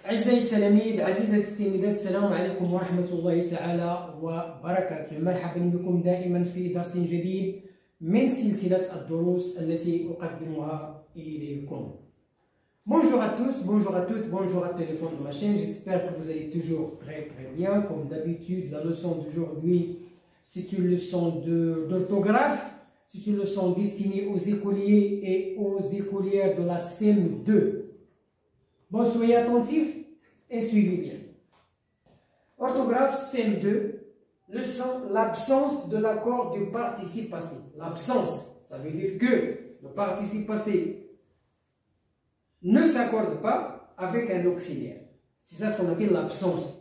أعزائي التلاميذ، عزيزاتي التلميذات، السلام عليكم ورحمة الله تعالى وبركاته. مرحبا بكم دائما في درس جديد من سلسلة الدروس التي أقدمها إليكم. Bonjour à tous, bonjour à toutes, bonjour à tous les fonds de ma chaîne. J'espère que vous allez toujours très bien. Comme d'habitude, la leçon d'aujourd'hui, c'est une leçon d'orthographe. C'est une leçon destinée aux écoliers et aux écolières de la CM2. Bon, soyez attentifs et suivez bien. Orthographe CM2, leçon l'absence de l'accord du participe passé. L'absence, ça veut dire que le participe passé ne s'accorde pas avec un auxiliaire. C'est ça ce qu'on appelle l'absence.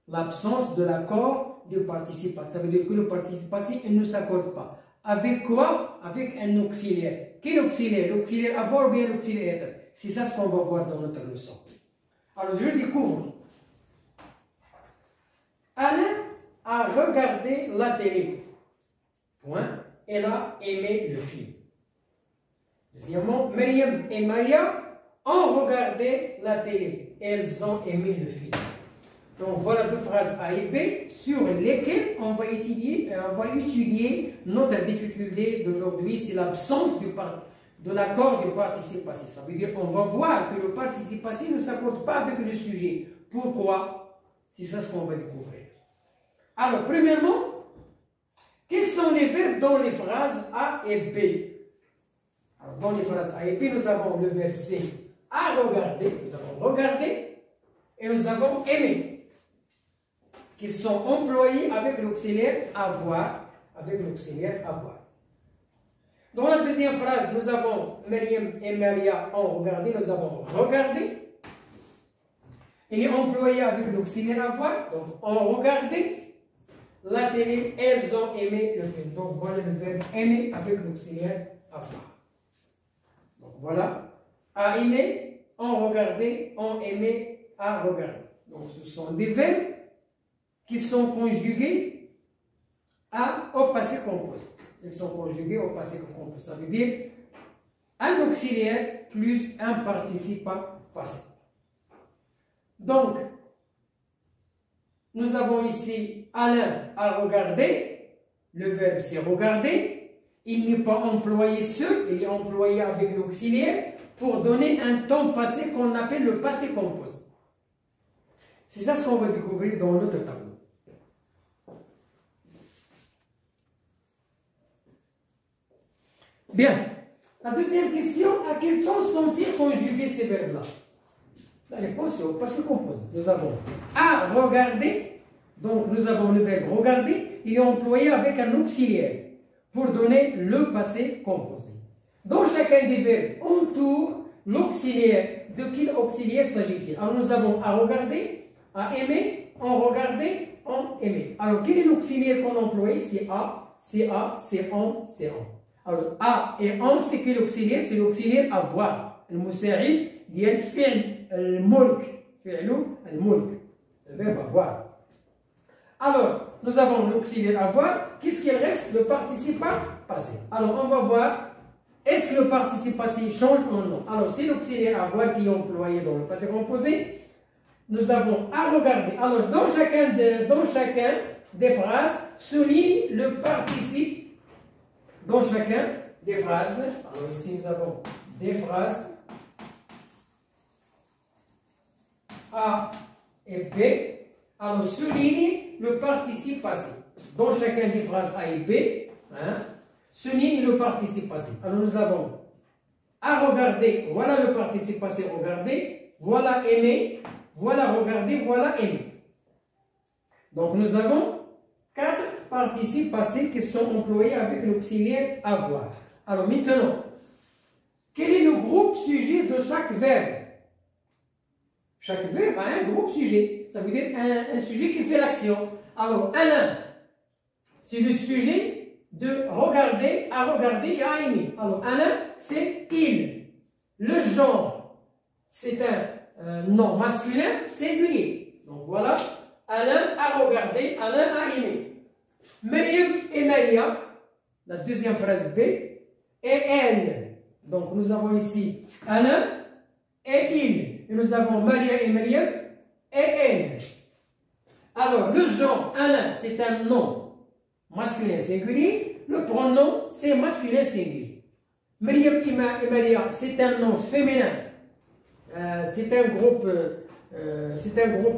L'absence de l'accord du participe passé. Ça veut dire que le participe passé il ne s'accorde pas. Avec quoi? Avec un auxiliaire. Quel auxiliaire? L'auxiliaire avoir ou bien l'auxiliaire être? C'est ça ce qu'on va voir dans notre leçon. Alors, je découvre. Alain a regardé la télé. Point. Elle a aimé le film. Deuxièmement, Myriam et Maria ont regardé la télé. Elles ont aimé le film. Donc, voilà deux phrases A et B sur lesquelles on va étudier notre difficulté d'aujourd'hui. C'est l'absence de l'accord du participe passé. Ça veut dire qu'on va voir que le participe passé ne s'accorde pas avec le sujet. Pourquoi? C'est ça ce qu'on va découvrir. Alors, premièrement, quels sont les verbes dans les phrases A et B? Alors, dans les phrases A et B, nous avons le verbe C, à regarder. Nous avons regardé et nous avons aimé, qui sont employés avec l'auxiliaire avoir. Avec l'auxiliaire avoir. Dans la deuxième phrase, nous avons Myriam et Maria ont regardé, nous avons regardé. Il est employé avec l'auxiliaire avoir, donc ont regardé la télé, elles ont aimé le film. Donc voilà le verbe aimer avec l'auxiliaire avoir. Donc voilà, a aimé, ont regardé, ont aimé, à regarder. Donc ce sont des verbes qui sont conjugués au passé composé. Ils sont conjugués au passé composé. Ça veut dire un auxiliaire plus un participe passé. Donc, nous avons ici Alain a regardé. Le verbe c'est regarder. Il n'est pas employé seul, il est employé avec l'auxiliaire pour donner un temps passé qu'on appelle le passé composé. C'est ça ce qu'on va découvrir dans notre tableau. Bien. La deuxième question, à quel temps sont-ils conjugués ces verbes-là? La réponse est au passé composé. Nous avons à regarder. Donc nous avons le verbe regarder. Il est employé avec un auxiliaire pour donner le passé composé. Dans chacun des verbes, on tourne l'auxiliaire. De quel auxiliaire s'agit-il? Alors nous avons à regarder, à aimer, en regarder, en aimer. Alors quel est l'auxiliaire qu'on emploie? C'est A, c'est A, c'est en, c'est en. Alors, A et en, c'est quel auxiliaire? C'est l'auxiliaire avoir. Le مساعد ديال فعل الملك. فعل الملك. Le verbe avoir. Alors, nous avons l'auxiliaire avoir. Qu'est-ce qu'il reste? Le participe passé. Alors, on va voir. Est-ce que le participe passé change ou non? Alors, c'est l'auxiliaire avoir qui est employé dans le passé composé. Nous avons à regarder. Alors, dans chacun des phrases, souligne le participe. Dans chacun des phrases, alors ici nous avons des phrases A et B, alors souligne le participe passé. Dans chacun des phrases A et B, souligne le participe passé. Alors nous avons à regarder, voilà le participe passé regarder, voilà aimer, voilà regarder, voilà aimer. Donc nous avons 4 participes passés qui sont employés avec l'auxiliaire avoir. Alors maintenant, quel est le groupe sujet de chaque verbe? Chaque verbe a un groupe sujet. Ça veut dire un sujet qui fait l'action. Alors, Alain, c'est le sujet de regarder, à regarder et à aimer. Alors, Alain, c'est il. Le genre, c'est un nom masculin singulier. Donc voilà, Alain a regardé, Alain a aimé. Myriam et Maria, la deuxième phrase B, et elle. Donc nous avons ici Alain et il. Et nous avons Maria et Mariam et elle. Alors, le genre Alain, c'est un nom masculin singulier. Le pronom, c'est masculin singulier. Mariam et Maria, c'est un nom féminin. C'est un groupe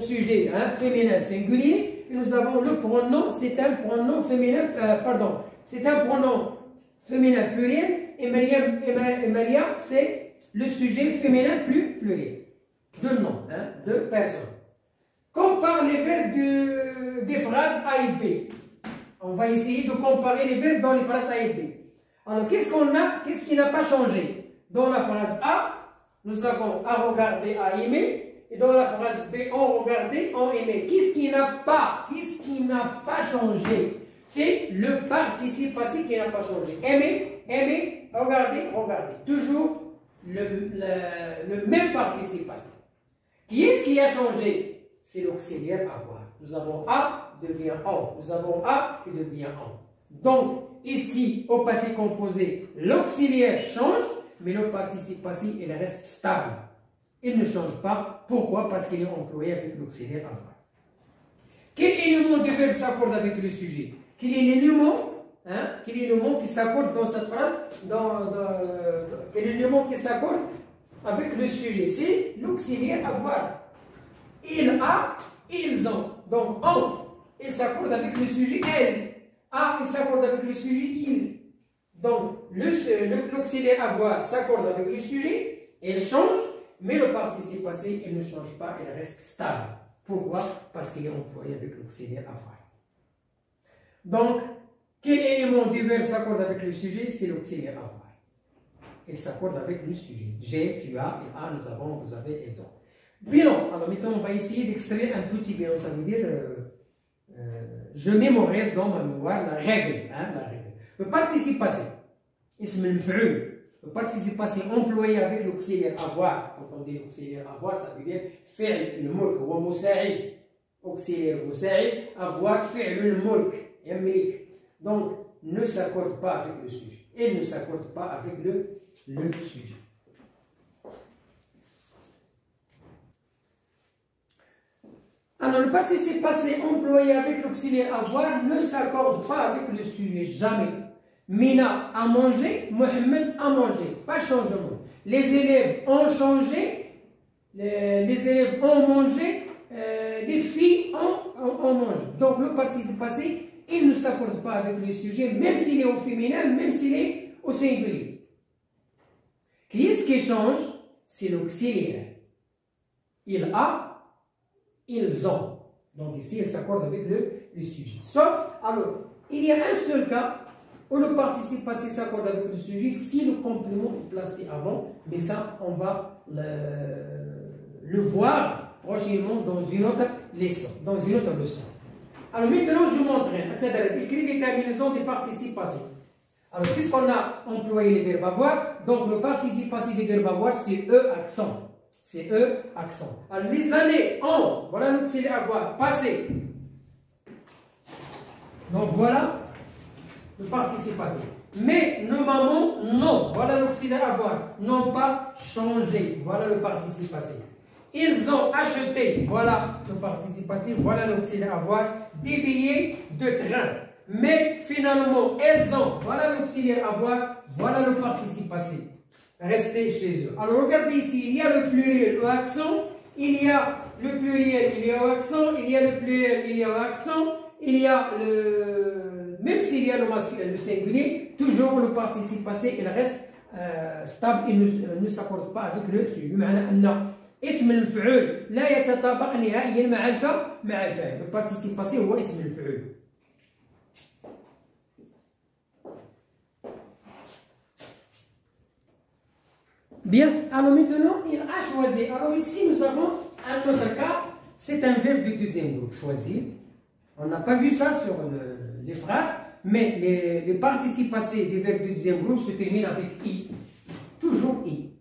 sujet féminin singulier. Et nous avons le pronom, c'est un pronom féminin, c'est un pronom féminin pluriel. Et Mariam et Maria, c'est le sujet féminin pluriel. Deux noms, deux personnes. Compare les verbes des phrases A et B. On va essayer de comparer les verbes dans les phrases A et B. Alors, qu'est-ce qu'on a? Qu'est-ce qui n'a pas changé? Dans la phrase A, nous avons à regarder, à aimer. Et dans la phrase B, on regardait, on aimait. Qu'est-ce qui n'a pas changé? C'est le participe passé qui n'a pas changé. Aimer, aimer, regarder, regarder. Toujours le même participe passé. Qui est-ce qui a changé? C'est l'auxiliaire avoir. Nous avons A devient on. Nous avons A qui devient on. Donc, ici, au passé composé, l'auxiliaire change, mais le participe passé, il reste stable. Il ne change pas. Pourquoi? Parce qu'il est employé avec l'auxiliaire avoir. Quel élément du verbe s'accorde avec le sujet? Quel est l'élément qui s'accorde dans cette phrase? Quel élément qui s'accorde avec le sujet? C'est l'auxiliaire avoir. Il a, ils ont. Donc, on, il s'accorde avec le sujet elle. A, il s'accorde avec le sujet il. Donc, l'auxiliaire avoir s'accorde avec le sujet, il change, mais le participe passé, il ne change pas, il reste stable. Pourquoi? Parce qu'il est employé avec l'auxiliaire avoir. Donc, quel élément du verbe s'accorde avec le sujet? C'est l'auxiliaire avoir. Il s'accorde avec le sujet. J'ai, tu as, il a, nous avons, vous avez, ils ont. Bilan. Alors maintenant, on va essayer d'extraire un petit bilan. Ça veut dire, je mémorise dans ma mémoire la règle. La règle. Le participe passé. Le participe passé employé avec l'auxiliaire avoir. Quand on dit l'auxiliaire avoir, ça veut dire fi'l al-mulk wa musa'id. Auxiliaire musa'id, avoir fi'l al-mulk. Donc, ne s'accorde pas avec le sujet. Et ne s'accorde pas avec le sujet. Alors, le participe passé employé avec l'auxiliaire avoir ne s'accorde pas avec le sujet, jamais. Mina a mangé, Mohamed a mangé, pas changement. Les élèves ont changé, les élèves ont mangé, les filles ont mangé. Donc, le participe passé, il ne s'accorde pas avec le sujet, même s'il est au féminin, même s'il est au singulier. Qui est-ce qui change? C'est l'auxiliaire. Il a, ils ont. Donc ici, il s'accorde avec le sujet. Sauf, alors, il y a un seul cas où le participe passé s'accorde avec le sujet si le complément est placé avant. Mais ça, on va le voir prochainement dans une autre leçon. Alors maintenant, je vous montre. Écrire les terminaisons des participes passés. Alors, puisqu'on a employé les verbes avoir, donc le participe passé des verbes avoir, c'est E accent. C'est E accent. Alors, les années ont, voilà l'auxiliaire avoir, passé. Donc, voilà le participe passé. Mais nos mamans, non. Voilà l'auxiliaire avoir, n'ont pas changé. Voilà le participe passé. Ils ont acheté, voilà le participe passé, voilà l'auxiliaire avoir, des billets de train. Mais finalement, elles ont, voilà l'auxiliaire avoir, voilà le participe passé. Restez chez eux. Alors regardez ici, il y a le pluriel au accent, il y a le pluriel, il y a au accent, il y a le pluriel, il y a au accent, il y a le... Même s'il y a le masculin, le singulier, toujours le participe passé, il reste stable, il ne s'accorde pas avec le sujet. بمعنى أن اسم المفعول لا يتطابق نهائيا مع الفاعل. Le participe passé هو اسم المفعول. Bien, alors maintenant, il a choisi. Alors ici, nous avons un autre cas, c'est un verbe du deuxième groupe, choisir. On n'a pas vu ça sur les phrases, mais les participes passés des verbes du deuxième groupe se terminent avec I. Toujours I.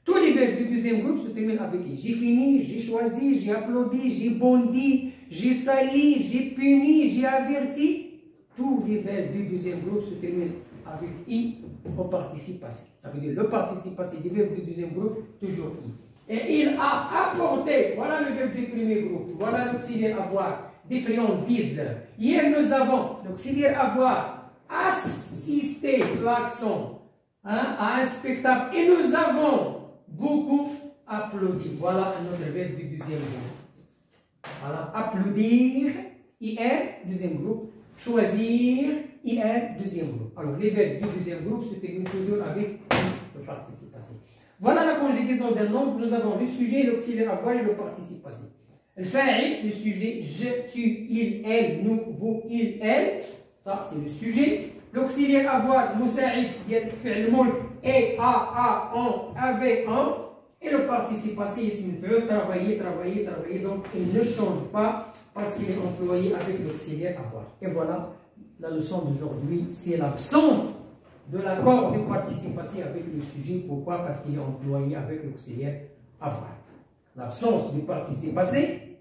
Tous les verbes du deuxième groupe se terminent avec I. J'ai fini, j'ai choisi, j'ai applaudi, j'ai bondi, j'ai sali, j'ai puni, j'ai averti. Tous les verbes du deuxième groupe se terminent avec I au participe passé. Ça veut dire le participe passé des verbes du deuxième groupe, toujours I. Et il a apporté, voilà le verbe du premier groupe, voilà l'auxiliaire avoir, des friandises. Hier, nous avons l'auxiliaire avoir assisté, l'accent, à un spectacle. Et nous avons beaucoup applaudi. Voilà notre verbe du deuxième groupe. Voilà, applaudir, IR, deuxième groupe. Choisir, IR, deuxième groupe. Alors, les verbes du deuxième groupe se terminent toujours avec le participe passé. Voilà la conjugaison d'un nombre. Nous avons le sujet, l'auxiliaire avoir et le participe passé. Le fa'il, le sujet, je, tu, il, elle, nous, vous, il, elle. Ça, c'est le sujet. L'auxiliaire avoir, musa'id, fi'l mulk, et, a, on, avait, un. Et le participe passé, ism al-fi'l, travailler, travailler, travailler. Donc, il ne change pas parce qu'il est employé avec l'auxiliaire avoir. Et voilà, la leçon d'aujourd'hui, c'est l'absence de l'accord du participe passé avec le sujet. Pourquoi? Parce qu'il est employé avec l'auxiliaire avoir. L'absence du participe passé,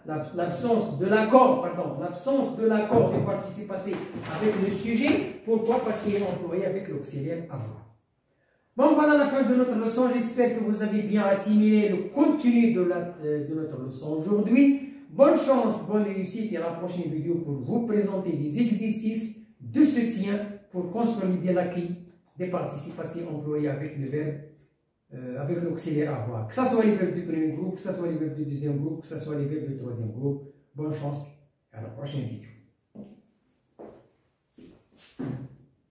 l'absence de l'accord, l'absence de l'accord du participe passé avec le sujet. Pourquoi? Parce qu'il est employé avec l'auxiliaire avoir. Bon, voilà la fin de notre leçon. J'espère que vous avez bien assimilé le contenu de notre leçon aujourd'hui. Bonne chance, bonne réussite et à la prochaine vidéo pour vous présenter des exercices de soutien pour consolider l'acquis des participes passés employés avec le verbe, avec l'auxiliaire avoir. Que ce soit les verbes du premier groupe, que ce soit les verbes du deuxième groupe, que ce soit les verbes du troisième groupe. Bonne chance et à la prochaine vidéo.